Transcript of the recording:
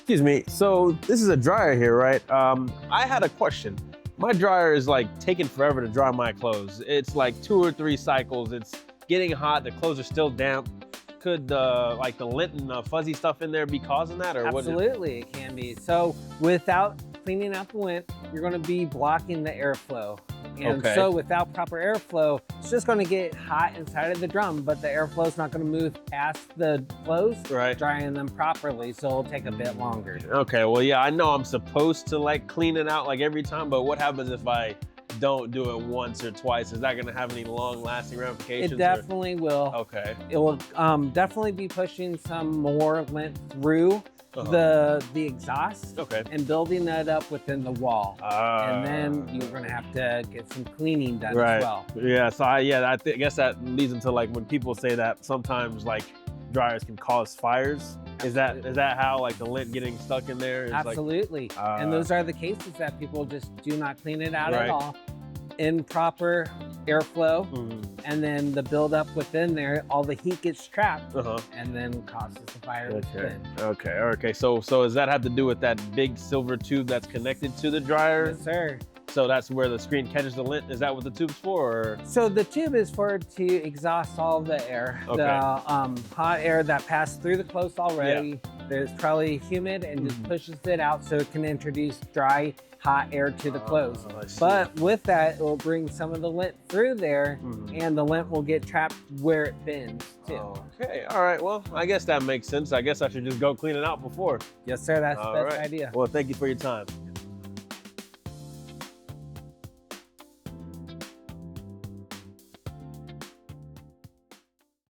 Excuse me. So this is a dryer here, right? I had a question. My dryer is like taking forever to dry my clothes. It's like 2 or 3 cycles. It's getting hot. The clothes are still damp. Could like the lint and fuzzy stuff in there be causing that, or Absolutely, it can be. So without cleaning out the lint, you're going to be blocking the airflow. And so without proper airflow, it's just going to get hot inside of the drum, but the airflow is not going to move past the clothes, drying them properly, so it'll take a bit longer. Okay, well, yeah, I know I'm supposed to like clean it out like every time, but what happens if I don't do it once or twice? Is that going to have any long-lasting ramifications? It definitely will. Okay. It will definitely be pushing some more lint through the exhaust and building that up within the wall. And then you're going to have to get some cleaning done as well. Yeah, so I guess that leads into like when people say that sometimes like dryers can cause fires. Is that how like the lint getting stuck in there is? Absolutely. And those are the cases that people just do not clean it out at all. Improper airflow, and then the buildup within there, all the heat gets trapped, and then causes the fire within. Okay. So does that have to do with that big silver tube that's connected to the dryer? Yes, sir. So that's where the screen catches the lint. Is that what the tube's for? Or? So the tube is for to exhaust all the air, the hot air that passed through the clothes already. There's probably humid and just pushes it out so it can introduce dry, hot air to the clothes. But with that, it will bring some of the lint through there, and the lint will get trapped where it bends too. Okay, all right. Well, I guess that makes sense. I guess I should just go clean it out before. Yes, sir. That's the best idea. Well, thank you for your time.